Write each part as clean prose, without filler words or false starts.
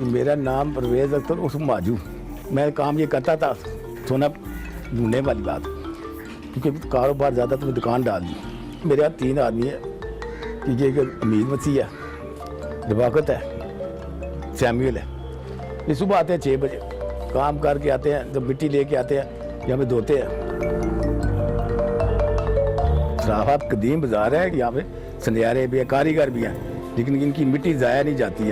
मेरा नाम परवेज़ अख्तर उर्फ माजू। मैं काम ये करता था सोना ढूंढने वाली बात, क्योंकि कारोबार ज़्यादा तो मैं दुकान डाल दी। मेरे यहाँ 3 आदमी है कि ये हमीद मसीह है, दिवाकत है, सैमुअल है। ये सुबह आते हैं 6 बजे, काम करके आते हैं, जब मिट्टी लेके आते हैं यहाँ पे धोते हैं। सराफत कदीम बाज़ार है, यहाँ पे सुनहरे भी हैं, कारीगर भी हैं, लेकिन इनकी मिट्टी ज़ाया नहीं जाती।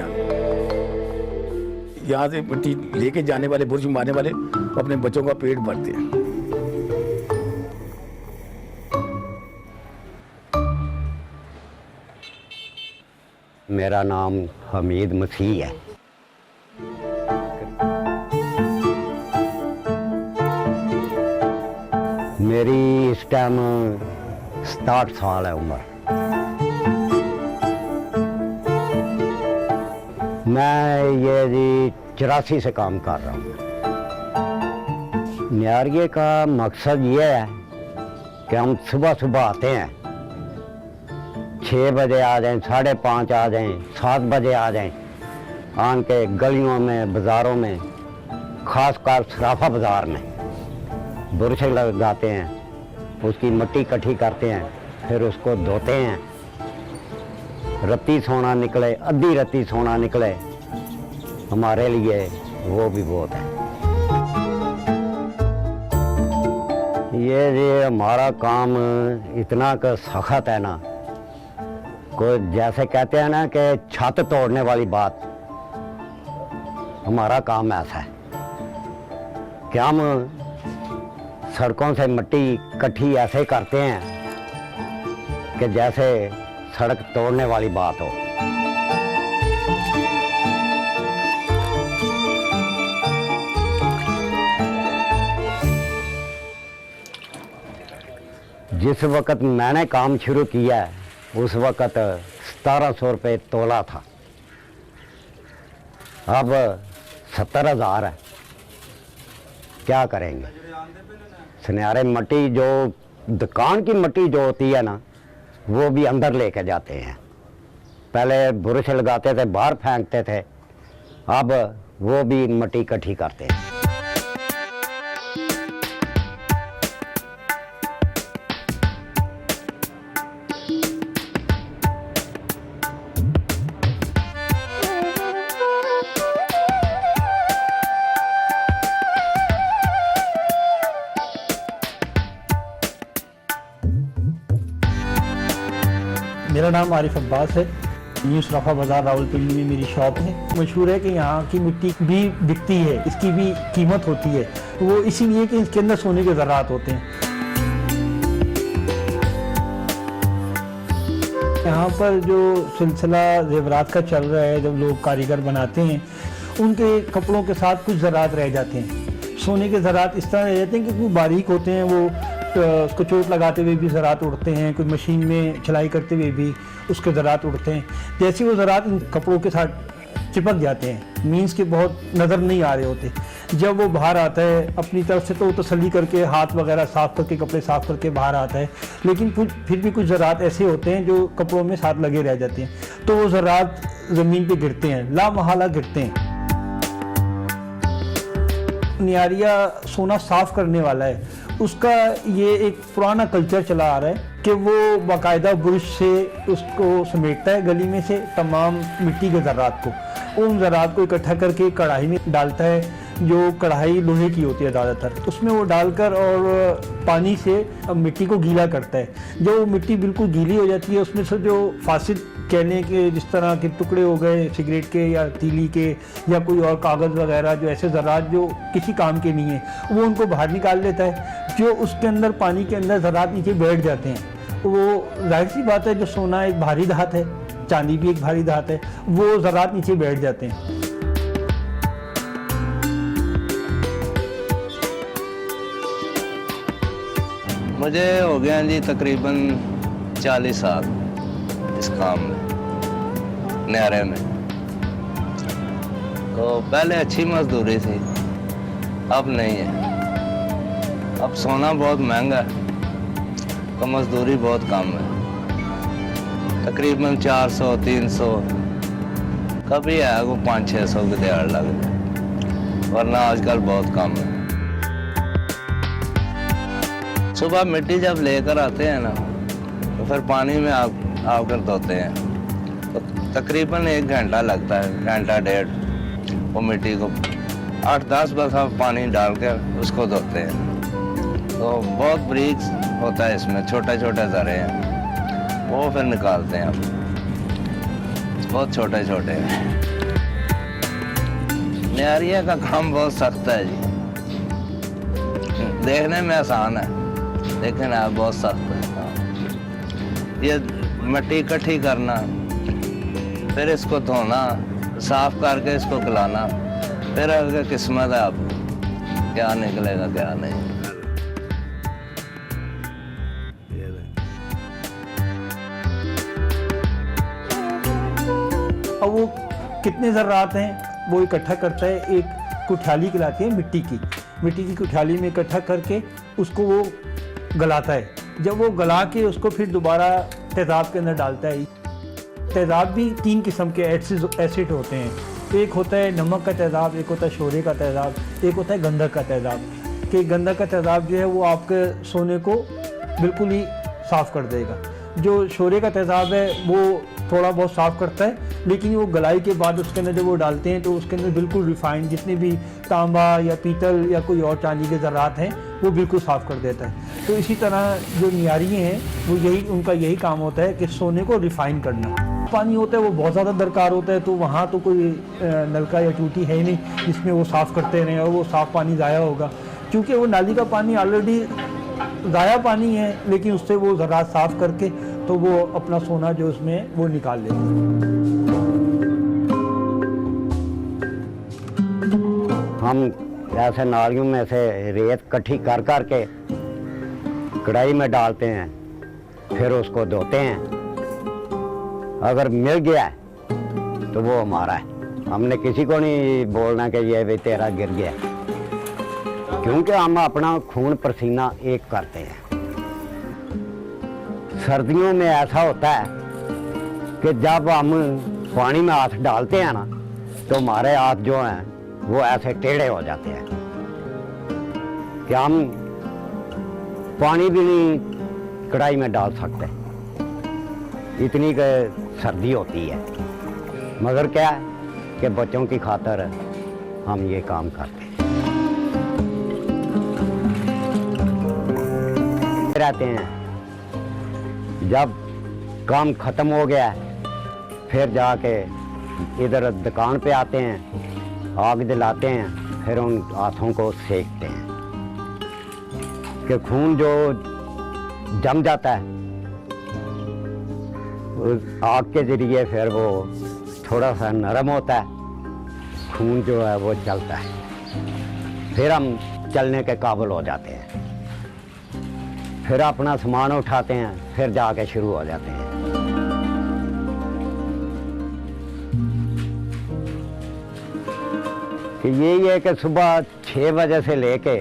यहाँ से मिट्टी लेके जाने वाले, बुर्श मारने वाले अपने बच्चों का पेट भरते हैं। मेरा नाम हमीद मसीह है। मेरी इस टाइम 67 साल है उम्र। मैं ये जी 84 से काम कर रहा हूँ। न्यारिये का मकसद ये है कि हम सुबह सुबह आते हैं, 6 बजे आ जाएं, 5:30 आ जाएं, 7 बजे आ जाएं, आन के गलियों में, बाज़ारों में, ख़ासकर सराफा बाज़ार में बुरशे लगाते हैं, उसकी मिट्टी इकट्ठी करते हैं, फिर उसको धोते हैं। रत्ती सोना निकले, आधी रत्ती सोना निकले, हमारे लिए वो भी बहुत है। ये हमारा काम इतना का सख्त है ना, कोई जैसे कहते हैं ना कि छत तोड़ने वाली बात, हमारा काम ऐसा है कि हम सड़कों से मिट्टी इकट्ठी ऐसे करते हैं कि जैसे सड़क तोड़ने वाली बात हो। जिस वक़्त मैंने काम शुरू किया है उस वक़्त 1700 रुपये तोला था, अब 70,000 है। क्या करेंगे? सुनहरे मिट्टी जो दुकान की मिट्टी जो होती है ना, वो भी अंदर लेके जाते हैं। पहले बुरश लगाते थे, बाहर फेंकते थे, अब वो भी मिट्टी इकट्ठी करते हैं। मेरा नाम आरिफ अब्बास है। न्यू सराफा बाज़ार रावलपिंडी में मेरी शॉप है। मशहूर है कि यहाँ की मिट्टी भी बिकती है, इसकी भी कीमत होती है, वो इसीलिए कि इसके अंदर सोने के ज़रात होते हैं। यहाँ पर जो सिलसिला ज़ेवरात का चल रहा है, जब लोग कारीगर बनाते हैं उनके कपड़ों के साथ कुछ ज़रात रह जाते हैं। सोने के ज़रात इस तरह रह जाते हैं कि वो बारीक होते हैं, वो उसको चोट लगाते हुए भी ज़रात उड़ते हैं, कोई मशीन में सिलाई करते हुए भी उसके ज़रात उड़ते हैं। जैसे वो ज़रात इन कपड़ों के साथ चिपक जाते हैं, मीन्स के बहुत नज़र नहीं आ रहे होते। जब वो बाहर आता है अपनी तरफ से तो तसल्ली करके हाथ वगैरह साफ़ करके, कपड़े साफ़ करके बाहर आता है, लेकिन फिर भी कुछ ज़रात ऐसे होते हैं जो कपड़ों में साथ लगे रह जाते हैं, तो वो ज़रात ज़मीन पर गिरते हैं, लामहला गिरते हैं। न्यारिया सोना साफ़ करने वाला है, उसका ये एक पुराना कल्चर चला आ रहा है कि वो बाकायदा ब्रश से उसको समेटता है गली में से तमाम मिट्टी के ज़रात को, उन ज़रात को इकट्ठा करके कढ़ाई में डालता है, जो कढ़ाई लोहे की होती है ज़्यादातर, उसमें वो डालकर और पानी से मिट्टी को गीला करता है। जब वो मिट्टी बिल्कुल गीली हो जाती है, उसमें से जो फासिद कहने के जिस तरह के टुकड़े हो गए सिगरेट के या तीली के या कोई और कागज़ वगैरह, जो ऐसे ज़रात जो किसी काम के नहीं है, वो उनको बाहर निकाल लेता है। जो उसके अंदर पानी के अंदर ज़रात नीचे बैठ जाते हैं, वो जाहिर सी बात है, जो सोना एक भारी धात है, चांदी भी एक भारी धात है, वो ज़रात नीचे बैठ जाते हैं। मुझे हो गया जी तकरीबन 40 साल इस काम में, न्यारे में। तो पहले अच्छी मजदूरी थी, अब नहीं है। अब सोना बहुत महंगा है तो मजदूरी बहुत कम है, तकरीबन 400, 300, कभी है वो 500-600 की दिहाड़ लग जाए, वरना आजकल बहुत कम है। सुबह मिट्टी जब लेकर आते हैं ना तो फिर पानी में आकर धोते हैं, तो तकरीबन 1 घंटा लगता है, घंटा डेढ़। वो मिट्टी को 8-10 बसा पानी डाल कर उसको धोते हैं। तो बहुत बारीक होता है, इसमें छोटे छोटे ज़रे हैं, वो फिर निकालते हैं हम, बहुत छोटे छोटे हैं। न्यारिया का काम बहुत सख्त है जी, देखने में आसान है लेकिन आप बहुत सख्त है। ये मिट्टी इकट्ठी करना, फिर इसको धोना, साफ करके इसको खिलाना, फिर अगर किस्मत है आप क्या निकलेगा क्या नहीं। अब वो कितने ज़र्रात हैं वो इकट्ठा करता है, एक कुठियाली कहलाती है मिट्टी की कुठियाली में इकट्ठा करके उसको वो गलाता है। जब वो गला के उसको फिर दोबारा तेज़ाब के अंदर डालता है। तेज़ाब भी 3 किस्म के एसिड होते हैं, एक होता है नमक का तेज़ाब, एक होता है शोरे का तेज़ाब, एक होता है गंधक का तेज़ाब। कि गंधक का तेज़ाब जो है वो आपके सोने को बिल्कुल ही साफ़ कर देगा। जो शोरे का तेज़ाब है वो थोड़ा बहुत साफ़ करता है, लेकिन वो गलाई के बाद उसके अंदर जब वो डालते हैं तो उसके अंदर बिल्कुल रिफाइंड जितने भी तांबा या पीतल या कोई और चांदी के ज़रात हैं वो बिल्कुल साफ़ कर देता है। तो इसी तरह जो नियारी हैं वो उनका यही काम होता है कि सोने को रिफ़ाइन करना। पानी होता है वो बहुत ज़्यादा दरकार होता है, तो वहाँ तो कोई नलका या टूटी है ही नहीं जिसमें वो साफ़ करते रहें और वो साफ़ पानी ज़ाया होगा, क्योंकि वो नाली का पानी ऑलरेडी ज़ाया पानी है, लेकिन उससे वो ज़रात साफ़ करके तो वो अपना सोना जो उसमें वो निकाल लेते हैं। हम ऐसे नालियों में से रेत इकट्ठी कर कर के कढ़ाई में डालते हैं, फिर उसको धोते हैं। अगर मिल गया है तो वो हमारा है, हमने किसी को नहीं बोलना कि ये भी तेरा गिर गया, क्योंकि हम अपना खून पसीना एक करते हैं। सर्दियों में ऐसा होता है कि जब हम पानी में हाथ डालते हैं ना तो हमारे हाथ जो हैं वो ऐसे टेढ़े हो जाते हैं कि हम पानी भी नहीं कढ़ाई में डाल सकते, इतनी सर्दी होती है। मगर क्या है कि बच्चों की खातिर हम ये काम करते रहते हैं। जब काम ख़त्म हो गया फिर जाके इधर दुकान पे आते हैं, आग जलाते हैं, फिर उन हाथों को सेकते हैं कि खून जो जम जाता है उस आग के ज़रिए फिर वो थोड़ा सा नरम होता है, खून जो है वो चलता है, फिर हम चलने के काबिल हो जाते हैं। फिर अपना सामान उठाते हैं, फिर जाके शुरू हो जाते हैं। कि यही है कि सुबह 6 बजे से लेके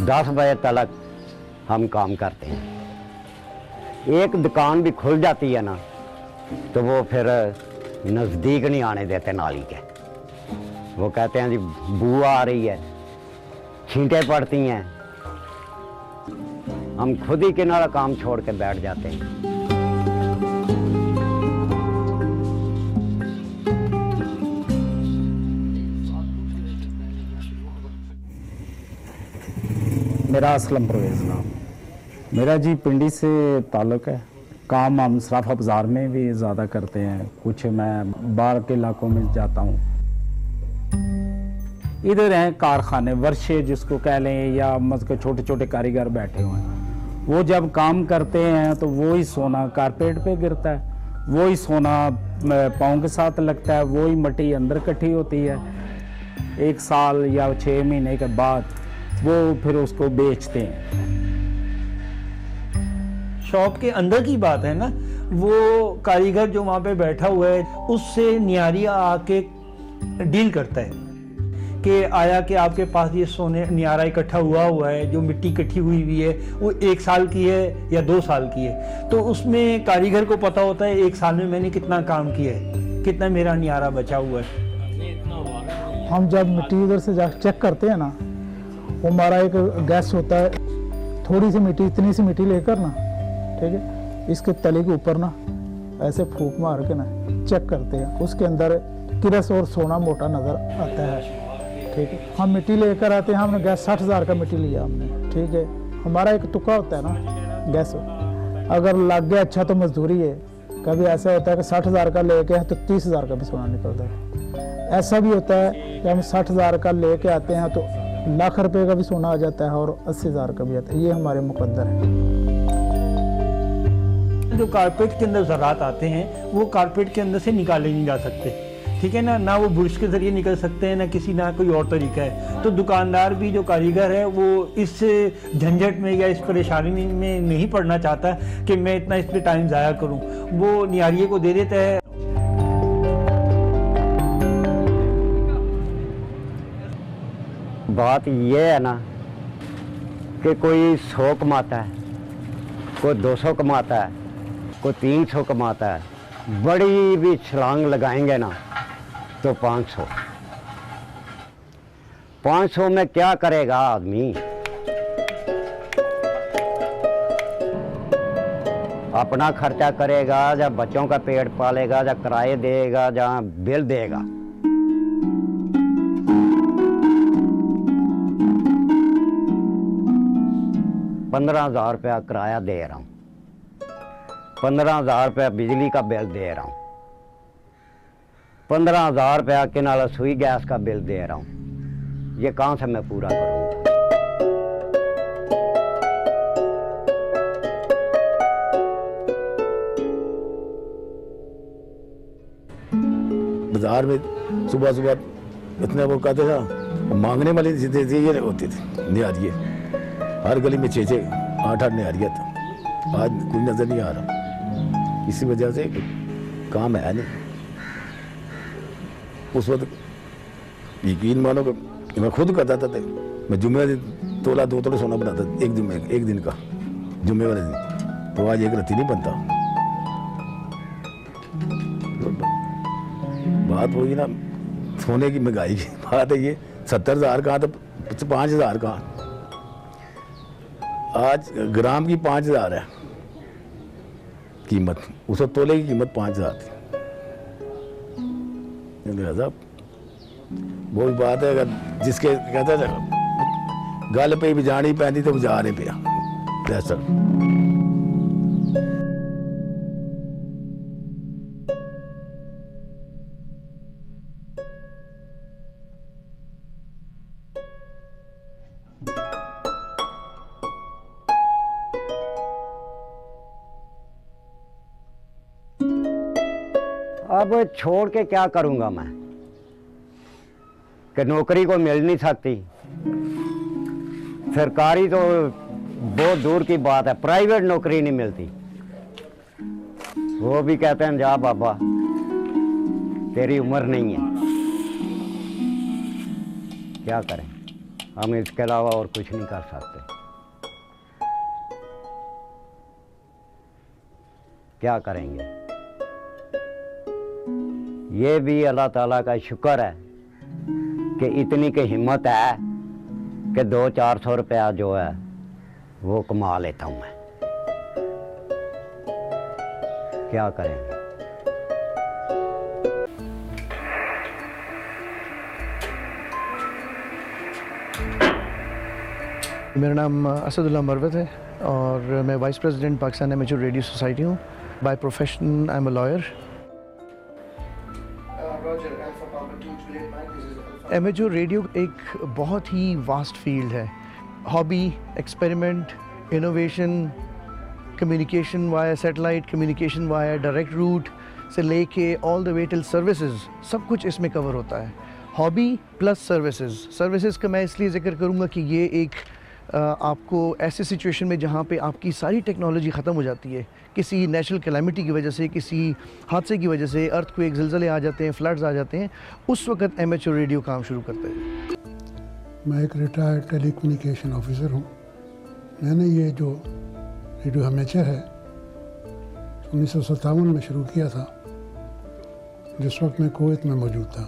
10 बजे तक हम काम करते हैं। एक दुकान भी खुल जाती है ना तो वो फिर नज़दीक नहीं आने देते नाली के। वो कहते हैं जी बू आ रही है, छींटें पड़ती हैं, हम खुद ही किनारा काम छोड़ के बैठ जाते हैं। मेरा असलम परवेज़ नाम, मेरा जी पिंडी से ताल्लुक़ है। काम हम सराफा बाज़ार में भी ज़्यादा करते हैं, कुछ मैं बाहर के इलाकों में जाता हूँ। इधर हैं कारखाने, वर्षे जिसको कह लें, या मतलब छोटे छोटे कारीगर बैठे हुए हैं। वो जब काम करते हैं तो वो ही सोना कारपेट पे गिरता है, वो ही सोना पाँव के साथ लगता है, वो ही मिट्टी अंदर इकट्ठी होती है। 1 साल या 6 महीने के बाद वो फिर उसको बेचते हैं। शॉप के अंदर की बात है ना, वो कारीगर जो वहाँ पे बैठा हुआ है उससे नियारिया आके डील करता है कि आया कि आपके पास ये सोने नियारा इकट्ठा हुआ है, जो मिट्टी इकट्ठी हुई है वो 1 साल की है या 2 साल की है। तो उसमें कारीगर को पता होता है 1 साल में मैंने कितना काम किया है, कितना मेरा नियारा बचा हुआ है। हम जब मिट्टी उधर से जा चेक करते हैं ना, वो हमारा एक गैस होता है, थोड़ी सी मिट्टी, इतनी सी मिट्टी लेकर ना, ठीक है, इसके तले के ऊपर ना ऐसे फूंक मार के ना चेक करते हैं, उसके अंदर किरस और सोना मोटा नज़र आता है, ठीक है। हम मिट्टी लेकर आते हैं, हमने गैस 60,000 का मिट्टी लिया हमने, ठीक है। हमारा एक तुक्का होता है ना गैस, अगर लग गया अच्छा तो मजदूरी है। कभी ऐसा होता है कि 60,000 का लेके हैं तो 30,000 का भी सोना निकलता है। ऐसा भी होता है कि हम 60,000 का लेके आते हैं तो लाख रुपए का भी सोना आ जाता है और 80,000 का भी आता है। ये हमारे मुकद्दर है। जो कारपेट के अंदर ज़रात आते हैं वो कारपेट के अंदर से निकाले नहीं जा सकते, ठीक है ना, ना वो बुरश के ज़रिए निकल सकते हैं, ना कोई और तरीका है। तो दुकानदार भी, जो कारीगर है, वो इस झंझट में या इस परेशानी में नहीं पड़ना चाहता कि मैं इतना इस पर टाइम ज़ाया करूं, वो नियारिये को दे देता है। बात ये है ना कि कोई 100 कमाता है, कोई 200 कमाता है, कोई 300 कमाता है, बड़ी भी छलांग लगाएंगे ना तो 500 में क्या करेगा आदमी? अपना खर्चा करेगा या बच्चों का पेट पालेगा या किराए देगा या बिल देगा। ₹15,000 किराया दे रहा हूँ, 15,000 बिजली का बिल दे रहा हूँ, 15,000 के नाल सुई गैस का बिल दे रहा हूँ। ये कहाँ से मैं पूरा करूँगा? बाजार में सुबह सुबह इतना वो कहते था, मांगने वाली ये होती थी निहारिये, हर गली में 6-6 8-8 निहारिया था। आज कोई नजर नहीं आ रहा, इसी वजह से काम है नहीं। उस वक्त यकीन मानो कि मैं खुद करता था, मैं जुम्मे दिन तोला 2 तोले सोना बनाता था, एक दिन का जुम्मे वाले दिन। तो आज एक रत्ती नहीं बनता। बात वही ना, सोने की महंगाई की बात है। ये 70,000 का तो 5,000 का, आज ग्राम की 5,000 है कीमत, उस तोले की कीमत 5,000 थी। लिहाजा वो भी बात है, अगर जिसके कहते हैं गल पे भी जानी पैंदी तो जा रहे पिया पैसा। अब छोड़ के क्या करूंगा मैं कि नौकरी को मिल नहीं सकती। सरकारी तो बहुत दूर की बात है, प्राइवेट नौकरी नहीं मिलती। वो भी कहते हैं जा बाबा तेरी उम्र नहीं है। क्या करें, हम इसके अलावा और कुछ नहीं कर सकते। क्या करेंगे? ये भी अल्लाह ताला का शुक्र है कि इतनी की हिम्मत है कि 200-400 रुपया जो है वो कमा लेता हूं मैं। क्या करेंगे? मेरा नाम असदुल्ला मरवत है और मैं vice president Pakistan amateur radio society हूँ। By profession I am a lawyer. Amateur radio एक बहुत ही वास्ट फील्ड है। Hobby, experiment, innovation, communication via satellite, communication via direct route से लेके all the way till services, सब कुछ इसमें कवर होता है। हॉबी प्लस सर्विसेज का मैं इसलिए जिक्र करूँगा कि ये एक आपको ऐसे सिचुएशन में जहाँ पे आपकी सारी टेक्नोलॉजी ख़त्म हो जाती है, किसी नेचुरल कैलामिटी की वजह से, किसी हादसे की वजह से, अर्थक्वेक, ज़लज़ले आ जाते हैं, फ्लड्स आ जाते हैं, उस वक्त एमेच्योर रेडियो काम शुरू करते हैं। मैं एक रिटायर्ड टेलीकम्युनिकेशन ऑफिसर हूँ। मैंने ये जो रेडियो एमेच्योर है 1957 में शुरू किया था। जिस वक्त मैं कुवैत में मौजूद था।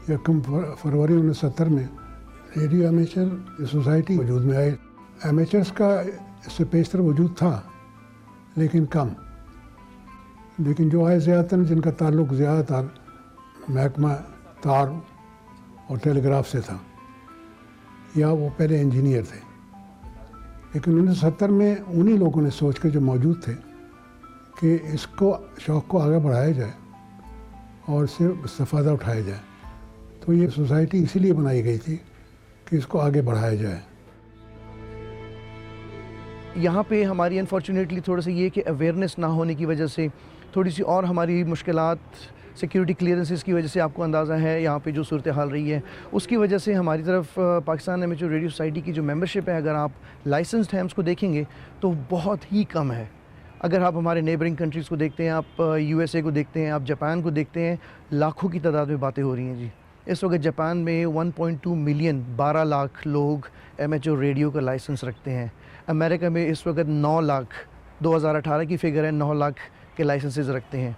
1 फरवरी 1970 में रेडियो एमेचर सोसाइटी वजूद में आई। एमेचर्स का इससे पेशतर वजूद था, लेकिन कम। लेकिन जो आए ज़्यादातर जिनका ताल्लुक़ ज़्यादातर महकमा तार और टेलीग्राफ से था, या वो पहले इंजीनियर थे। लेकिन 1970 में उन्हीं लोगों ने सोच के जो मौजूद थे कि इसको शौक़ को आगे बढ़ाया जाए और इससे इस्तेफ़ादा उठाया जाए। तो ये सोसाइटी इसीलिए बनाई गई थी कि इसको आगे बढ़ाया जाए। यहाँ पे हमारी अनफॉर्चुनेटली थोड़ा सा ये कि अवेयरनेस ना होने की वजह से थोड़ी सी और हमारी मुश्किलात, सिक्योरिटी क्लियरेंसेस की वजह से आपको अंदाज़ा है यहाँ पे जो सूरत हाल रही है, उसकी वजह से हमारी तरफ पाकिस्तान एमेचर रेडियो सोसाइटी की जो मेंबरशिप है, अगर आप लाइसेंस्ड हैं उसको देखेंगे तो बहुत ही कम है। अगर आप हमारे नेबरिंग कंट्रीज़ को देखते हैं, आप USA को देखते हैं, आप जापान को देखते हैं, लाखों की तादाद में बातें हो रही हैं जी। इस वक्त जापान में 1.2 मिलियन 12 लाख लोग एमेचर रेडियो का लाइसेंस रखते हैं। अमेरिका में इस वक्त 9 लाख, 2018 की फ़िगर है, 9 लाख के लाइसेंसेस रखते हैं।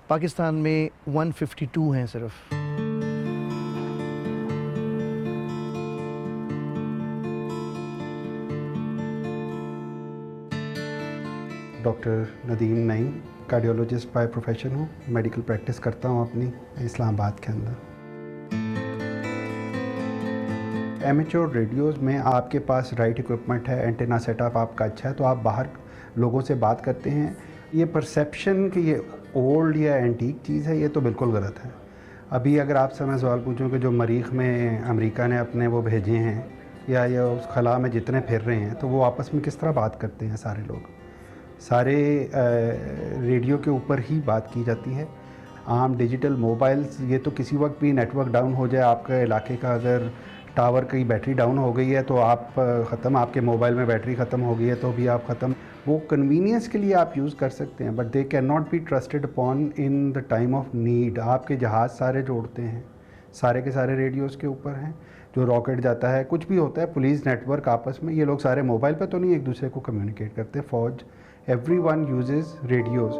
पाकिस्तान में 152 हैं सिर्फ। Doctor Nadeem Naeem, cardiologist by profession हूँ। मेडिकल प्रैक्टिस करता हूँ अपनी इस्लामाबाद के अंदर। एमेच्योर रेडियोज़ में आपके पास राइट इक्विपमेंट है, एंटेना सेटअप आपका अच्छा है, तो आप बाहर लोगों से बात करते हैं। ये परसेप्शन कि ये ओल्ड या एंटीक चीज़ है, ये तो बिल्कुल गलत है। अभी अगर आपसे मैं सवाल पूछूं कि जो मरीख़ में अमेरिका ने अपने वो भेजे हैं या ये उस खला में जितने फिर रहे हैं, तो वो आपस में किस तरह बात करते हैं? सारे लोग सारे रेडियो के ऊपर ही बात की जाती है। आम डिजिटल मोबाइल्स, ये तो किसी वक्त भी नेटवर्क डाउन हो जाए, आपके इलाके का अगर टावर की बैटरी डाउन हो गई है तो आप ख़त्म, आपके मोबाइल में बैटरी ख़त्म हो गई है तो भी आप ख़त्म। वो कन्वीनियंस के लिए आप यूज़ कर सकते हैं, but they can not be trusted upon in the time of need. आपके जहाज़ सारे जोड़ते हैं, सारे के सारे रेडियोज़ के ऊपर हैं। जो रॉकेट जाता है, कुछ भी होता है, पुलिस नेटवर्क आपस में, ये लोग सारे मोबाइल पे तो नहीं एक दूसरे को कम्युनिकेट करते। फ़ौज, everyone uses radios.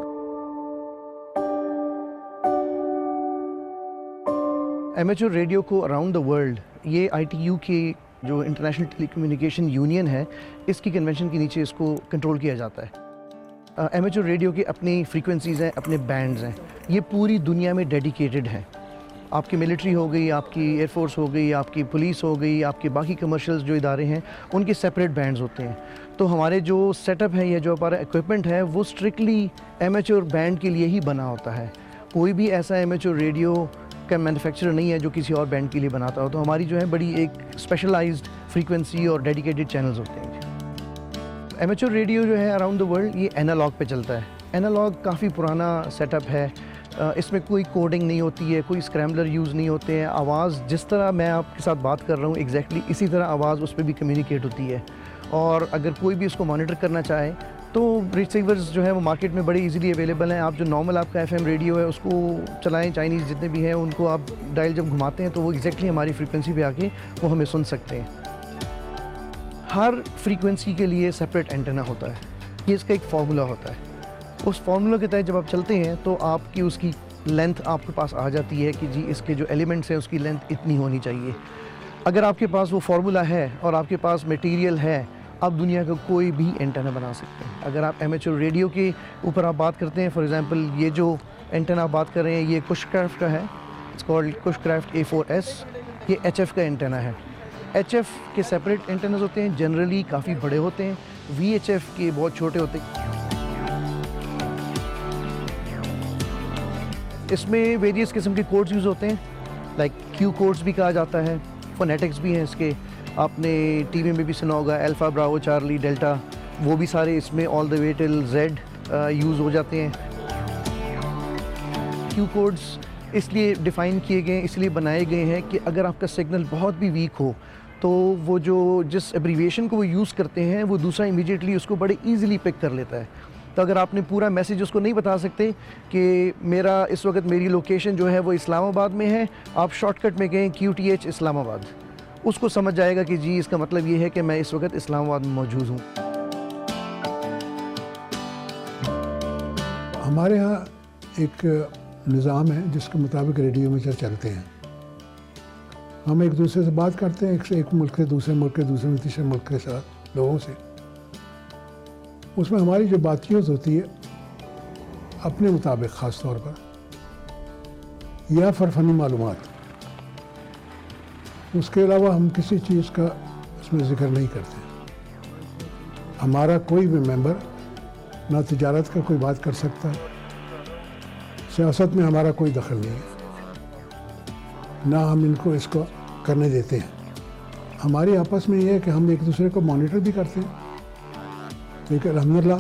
Amateur radio को अराउंड द वर्ल्ड, ये ITU के जो इंटरनेशनल टेलीकम्युनिकेशन यूनियन है, इसकी कन्वेंशन के नीचे इसको कंट्रोल किया जाता है। एमेच्योर रेडियो के अपनी फ्रीक्वेंसीज़ हैं, अपने बैंड्स हैं, ये पूरी दुनिया में डेडिकेटेड हैं। आपकी मिलिट्री हो गई, आपकी एयरफोर्स हो गई, आपकी पुलिस हो गई, आपके बाकी कमर्शियल्स जो इदारे हैं, उनके सेपरेट बैंड्स होते हैं। तो हमारे जो सेटअप है या जो हमारा इक्विपमेंट है, वो स्ट्रिक्टली एमेच्योर बैंड के लिए ही बना होता है। कोई भी ऐसा एमेच्योर रेडियो का मैन्युफैक्चरर नहीं है जो किसी और बैंड के लिए बनाता हो। तो हमारी जो है बड़ी एक स्पेशलाइज्ड फ्रीक्वेंसी और डेडिकेटेड चैनल्स होते हैं। एमेच्योर रेडियो जो है अराउंड द वर्ल्ड, ये एनालॉग पे चलता है। एनालॉग काफ़ी पुराना सेटअप है, इसमें कोई कोडिंग नहीं होती है, कोई स्क्रैम्बलर यूज़ नहीं होते हैं। आवाज़ जिस तरह मैं आपके साथ बात कर रहा हूँ, एग्जैक्टली इसी तरह आवाज़ उस पर भी कम्युनिकेट होती है। और अगर कोई भी इसको मॉनिटर करना चाहे तो रिसीवर्स जो है वो मार्केट में बड़े इजीली अवेलेबल हैं। आप जो नॉर्मल आपका FM रेडियो है उसको चलाएं, चाइनीज़ जितने भी हैं उनको आप डायल जब घुमाते हैं तो वो एग्जैक्टली हमारी फ्रीक्वेंसी पे आके वो हमें सुन सकते हैं। हर फ्रीक्वेंसी के लिए सेपरेट एंटेना होता है, ये इसका एक फार्मूला होता है। उस फार्मूला के तहत जब आप चलते हैं तो आपकी उसकी लेंथ आपके पास आ जाती है कि जी इसके जो एलिमेंट्स हैं उसकी लेंथ इतनी होनी चाहिए। अगर आपके पास वो फार्मूला है और आपके पास मटेरियल है, आप दुनिया का कोई भी एंटेना बना सकते हैं। अगर आप एमेच्योर रेडियो के ऊपर आप बात करते हैं, फॉर एग्जांपल ये जो एंटेना आप बात कर रहे हैं, ये कुशक्राफ्ट का है, इट्स कॉल्ड कुशक्राफ्ट A4S। ये HF का एंटेना है। HF के सेपरेट एंटेनास होते हैं, जनरली काफ़ी बड़े होते हैं। VHF के बहुत छोटे होते हैं। इसमें वेरियस किस्म के कोड्स यूज़ होते हैं, लाइक Q कोड्स भी कहा जाता है, फोनेटिक्स भी हैं इसके। आपने टीवी में भी सुना होगा अल्फ़ा, ब्रावो, चार्ली, डेल्टा, वो भी सारे इसमें all the way till Z use हो जाते हैं। Q कोड्स इसलिए डिफ़ाइन किए गए हैं, इसलिए बनाए गए हैं कि अगर आपका सिग्नल बहुत भी वीक हो तो वो जो जिस एब्रीविएशन को वो यूज़ करते हैं वो दूसरा इमीडिएटली उसको बड़े ईजिली पिक कर लेता है। तो अगर आपने पूरा मैसेज उसको नहीं बता सकते कि मेरा इस वक्त मेरी लोकेशन जो है वो इस्लामाबाद में है, आप शॉर्टकट में गए QTH इस्लामाबाद, उसको समझ जाएगा कि जी इसका मतलब ये है कि मैं इस वक्त इस्लामाबाद में मौजूद हूँ। हमारे यहाँ एक निज़ाम है जिसके मुताबिक रेडियो अमेचर चलते हैं। हम एक दूसरे से बात करते हैं, एक मुल्क से दूसरे मुल्क के, दूसरे में तीसरे मुल्क के साथ लोगों से। उसमें हमारी जो बातचीत होती है अपने मुताबिक ख़ास तौर पर, या फरफनी मालूमात, उसके अलावा हम किसी चीज़ का उसमें ज़िक्र नहीं करते। हमारा कोई भी मेंबर ना तिजारत का कोई बात कर सकता है, सियासत में हमारा कोई दखल नहीं है, ना हम इनको इसको करने देते हैं। हमारी आपस में ये है कि हम एक दूसरे को मॉनिटर भी करते हैं, लेकिन अल्हम्दुलिल्लाह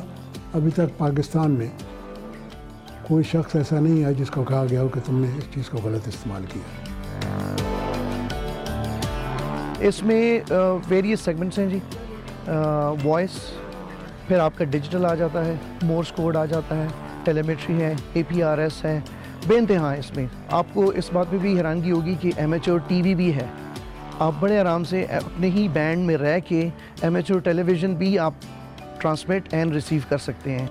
अभी तक पाकिस्तान में कोई शख्स ऐसा नहीं है जिसको कहा गया हो कि तुमने इस चीज़ को गलत इस्तेमाल किया। इसमें वेरियस सेगमेंट्स हैं जी। वॉइस, फिर आपका डिजिटल आ जाता है, मोर्स कोड आ जाता है, टेलीमेट्री है, APRS है, बेइंतहा है। इसमें आपको इस बात पे भी हैरानगी होगी कि एमेच्योर टीवी भी है। आप बड़े आराम से अपने ही बैंड में रह के एमेच्योर टेलीविज़न भी आप ट्रांसमिट एंड रिसीव कर सकते हैं।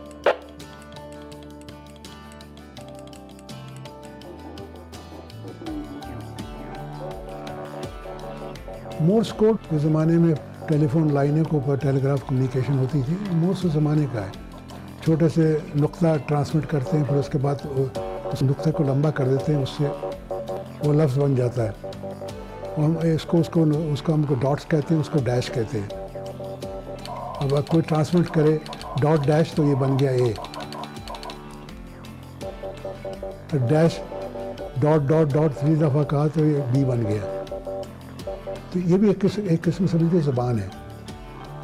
मोर्स कोड के ज़माने में टेलीफोन लाइनों के ऊपर टेलीग्राफ कम्युनिकेशन होती थी। मोर्स उस ज़माने का है, छोटे से नुक्ता ट्रांसमिट करते हैं, फिर उसके बाद उस नुक्ते को लंबा कर देते हैं, उससे वो लफ्ज़ बन जाता है। हम उसको हमको डॉट्स कहते हैं, उसको डैश कहते हैं। अब कोई ट्रांसमिट करे डॉट डैश तो ये बन गया ए, तो डैश डॉट डॉट डॉट 3 दफ़ा कहा तो ये बी बन गया। तो ये भी एक किस्म समझ लीजिए ज़बान है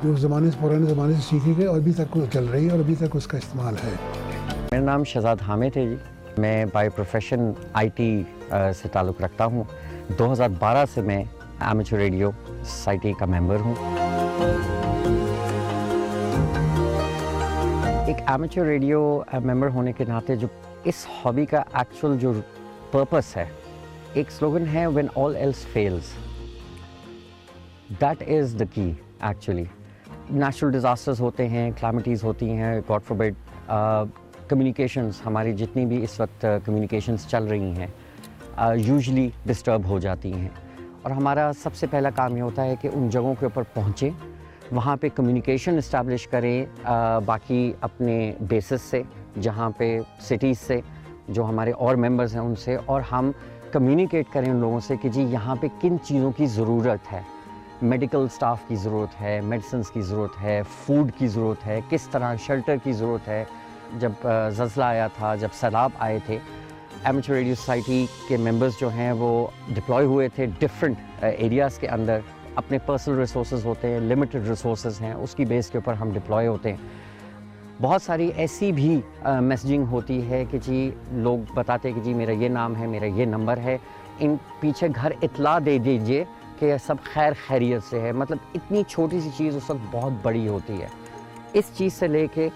जो उस ज़माने से, पुराने ज़माने से सीखी गई और अभी तक चल रही है और अभी तक उसका इस्तेमाल है। मेरा नाम शहजाद हामिद है जी। मैं बाय प्रोफेशन IT से ताल्लुक़ रखता हूँ। 2012 से मैं एमेच्योर रेडियो सोसाइटी का मेंबर हूँ। एक एमेच्योर रेडियो मेंबर होने के नाते जो इस हॉबी का एक्चुअल जो पर्पस है, एक स्लोगन है, when all else fails that is the key. Actually natural disasters होते हैं, क्लामिटीज़ होती हैं, गॉड फॉरबिड, कम्युनिकेशंस, हमारी जितनी भी इस वक्त कम्युनिकेशंस चल रही हैं यूजुअली डिस्टर्ब हो जाती हैं, और हमारा सबसे पहला काम ये होता है कि उन जगहों के ऊपर पहुँचें, वहाँ पे कम्युनिकेशन इस्टेब्लिश करें बाकी अपने बेसिस से, जहाँ पे सिटीज़ से जो हमारे और मेंबर्स हैं उनसे, और हम कम्युनिकेट करें उन लोगों से कि जी यहाँ पे किन चीज़ों की ज़रूरत है। मेडिकल स्टाफ की ज़रूरत है, मेडिसिन की ज़रूरत है, फूड की ज़रूरत है, किस तरह शेल्टर की ज़रूरत है। जब ज़लज़ला आया था, जब सैलाब आए थे, एमेच्योर रेडियो सोसाइटी के मेंबर्स जो हैं वो डिप्लॉय हुए थे डिफरेंट एरियाज़ के अंदर। अपने पर्सनल रिसोर्सेज होते हैं, लिमिटेड रिसोर्सेज हैं, उसकी बेस के ऊपर हम डिप्लॉय होते हैं। बहुत सारी ऐसी भी मैसेजिंग होती है कि जी लोग बताते हैं कि जी मेरा ये नाम है, मेरा ये नंबर है, इन पीछे घर इतला दे दीजिए कि सब खैर खैरियत से है। मतलब इतनी छोटी सी चीज़ उस वक्त बहुत बड़ी होती है। इस चीज़ से लेके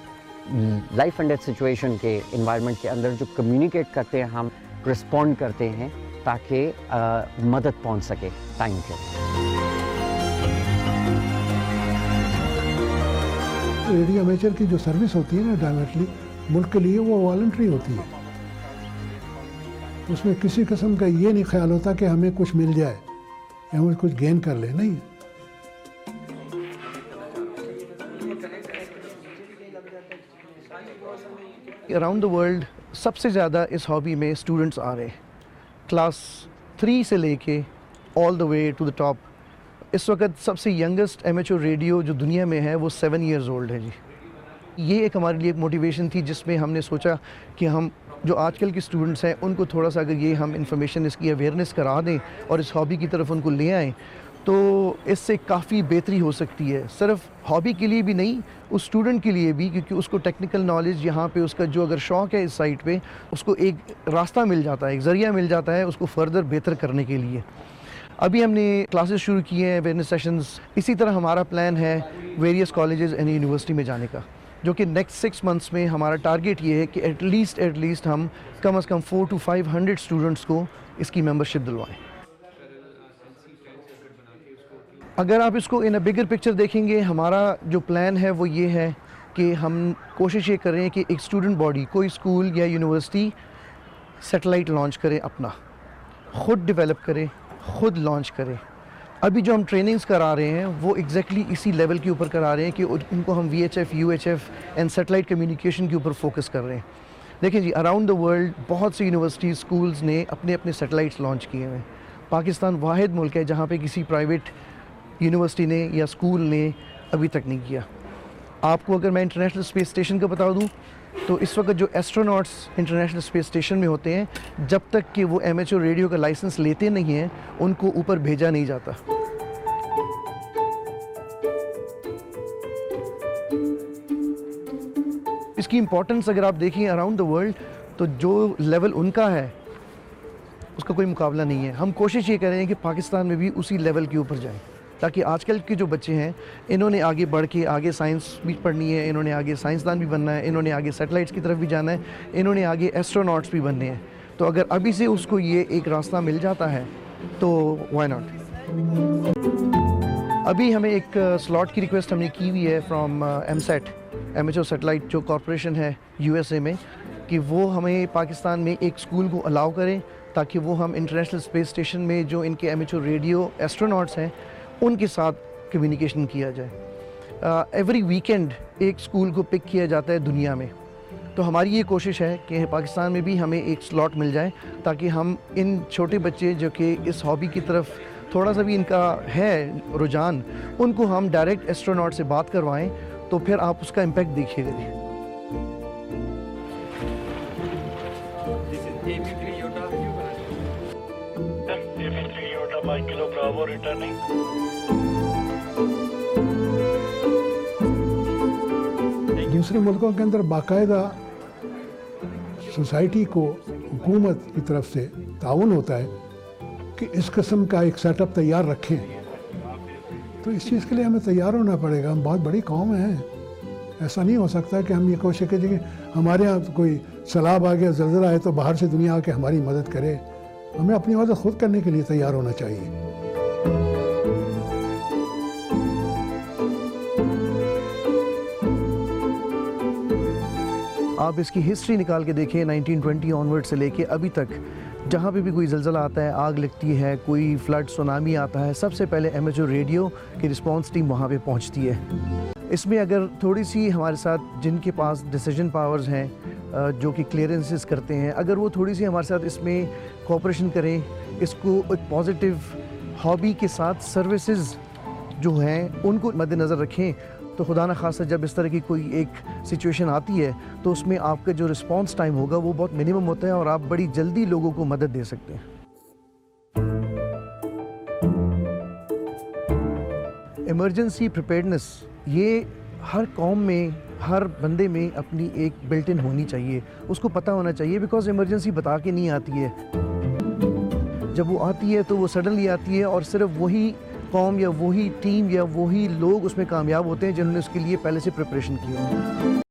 लाइफ एंड डेथ सिचुएशन के इन्वायरमेंट के अंदर जो कम्युनिकेट करते हैं, हम रिस्पॉन्ड करते हैं ताकि मदद पहुंच सके टाइम पे। रेडियो अमेचर की जो सर्विस होती है ना डायरेक्टली मुल्क के लिए, वो वॉलंटरी होती है। उसमें किसी किस्म का ये नहीं ख्याल होता कि हमें कुछ मिल जाए या हम कुछ गेन कर ले, नहीं। अराउंड द वर्ल्ड सबसे ज़्यादा इस हॉबी में स्टूडेंट्स आ रहे हैं, क्लास 3 से लेके all the way to the top. इस वक्त सबसे यंगेस्ट एमेच्योर रेडियो जो दुनिया में है वो 7 years old है जी। ये एक हमारे लिए एक मोटिवेशन थी जिसमें हमने सोचा कि हम जो आजकल के स्टूडेंट्स हैं उनको थोड़ा सा अगर ये हम इंफॉर्मेशन, इसकी अवेयरनेस करा दें और इस हॉबी की तरफ उनको ले आएँ तो इससे काफ़ी बेहतरी हो सकती है। सिर्फ हॉबी के लिए भी नहीं, उस स्टूडेंट के लिए भी, क्योंकि उसको टेक्निकल नॉलेज यहाँ पे उसका जो अगर शौक़ है इस साइड पे, उसको एक रास्ता मिल जाता है, एक ज़रिया मिल जाता है उसको फर्दर बेहतर करने के लिए। अभी हमने क्लासेस शुरू किए हैं, अवेयरनेस सेशंस। इसी तरह हमारा प्लान है वेरियस कॉलेजेस एंड यूनिवर्सिटी में जाने का, जो कि नेक्स्ट 6 months में हमारा टारगेट ये है कि एटलीस्ट हम कम से कम 400 to 500 स्टूडेंट्स को इसकी मेंबरशिप दिलवाएं। अगर आप इसको इन अ बिगर पिक्चर देखेंगे, हमारा जो प्लान है वो ये है कि हम कोशिश ये करें कि एक स्टूडेंट बॉडी, कोई स्कूल या यूनिवर्सिटी सैटेलाइट लॉन्च करे अपना, ख़ुद डेवलप करे, ख़ुद लॉन्च करे। अभी जो हम ट्रेनिंग्स करा रहे हैं वो एग्जैक्टली इसी लेवल के ऊपर करा रहे हैं कि उनको हम VHF, UHF and satellite communication के ऊपर फोकस कर रहे हैं। देखिए जी, अराउंड द वर्ल्ड बहुत सी यूनिवर्सिटीज़, स्कूल्स ने अपने अपने सैटेलाइट्स लॉन्च किए हैं। पाकिस्तान वाहिद मुल्क है जहाँ पे किसी प्राइवेट यूनिवर्सिटी ने या स्कूल ने अभी तक नहीं किया। आपको अगर मैं इंटरनेशनल स्पेस स्टेशन का बता दूँ तो इस वक्त जो एस्ट्रोनॉट्स इंटरनेशनल स्पेस स्टेशन में होते हैं, जब तक कि वो एमेच्योर रेडियो का लाइसेंस लेते नहीं हैं, उनको ऊपर भेजा नहीं जाता। इसकी इम्पोर्टेंस अगर आप देखें अराउंड द वर्ल्ड, तो जो लेवल उनका है उसका कोई मुकाबला नहीं है। हम कोशिश ये कर रहे हैं कि पाकिस्तान में भी उसी लेवल के ऊपर जाएं, ताकि आजकल के जो बच्चे हैं इन्होंने आगे बढ़ के आगे साइंस भी पढ़नी है, इन्होंने आगे साइंसदान भी बनना है, इन्होंने आगे सैटेलाइट्स की तरफ भी जाना है, इन्होंने आगे एस्ट्रोनॉट्स भी बनने हैं। तो अगर अभी से उसको ये एक रास्ता मिल जाता है तो व्हाई नॉट। अभी हमें एक स्लॉट की रिक्वेस्ट हमने की हुई है फ्रॉम एमसेट, एमेच्योर सैटेलाइट जो कॉरपोरेशन है USA में, कि वो हमें पाकिस्तान में एक स्कूल को अलाउ करें ताकि वो हम इंटरनेशनल स्पेस स्टेशन में जो इनके एमेच्योर रेडियो एस्ट्रोनॉट्स हैं उनके साथ कम्युनिकेशन किया जाए। एवरी वीकेंड एक स्कूल को पिक किया जाता है दुनिया में। तो हमारी ये कोशिश है कि पाकिस्तान में भी हमें एक स्लॉट मिल जाए ताकि हम इन छोटे बच्चे जो कि इस हॉबी की तरफ थोड़ा सा भी इनका है रुझान, उनको हम डायरेक्ट एस्ट्रोनॉट से बात करवाएं, तो फिर आप उसका इम्पैक्ट देखिएगा। दूसरे मुल्कों के अंदर बाकायदा सोसाइटी को हुकूमत की तरफ से ताउन होता है कि इस किस्म का एक सेटअप तैयार रखें। तो इस चीज़ के लिए हमें तैयार होना पड़ेगा। हम बहुत बड़ी कौम हैं, ऐसा नहीं हो सकता कि हम ये कोशिश करें कि हमारे यहाँ कोई सैलाब आ गया, ज़लज़ला आए तो बाहर से दुनिया आके हमारी मदद करे। हमें अपनी मदद खुद करने के लिए तैयार होना चाहिए। आप इसकी हिस्ट्री निकाल के देखिए 1920 ऑनवर्ड से लेके अभी तक, जहाँ पे भी कोई ज़लज़ला आता है, आग लगती है, कोई फ्लड सुनामी आता है, सबसे पहले एमेच्योर रेडियो की रिस्पांस टीम वहाँ पे पहुँचती है। इसमें अगर थोड़ी सी हमारे साथ जिनके पास डिसीजन पावर्स हैं, जो कि क्लियरेंसेस करते हैं, अगर वो थोड़ी सी हमारे साथ इसमें कोऑपरेशन करें, इसको एक पॉजिटिव हॉबी के साथ सर्विसेज जो हैं उनको मद्देनज़र रखें, तो खुदा न खासा जब इस तरह की कोई एक सिचुएशन आती है तो उसमें आपका जो रिस्पांस टाइम होगा वो बहुत मिनिमम होता है और आप बड़ी जल्दी लोगों को मदद दे सकते हैं। इमरजेंसी प्रिपेयर्डनेस ये हर कौम में, हर बंदे में अपनी एक बिल्ट इन होनी चाहिए, उसको पता होना चाहिए, बिकॉज इमरजेंसी बता के नहीं आती है। जब वो आती है तो वो सडनली आती है और सिर्फ वही कौम या वही टीम या वही लोग उसमें कामयाब होते हैं जिन्होंने उसके लिए पहले से प्रिपरेशन की है।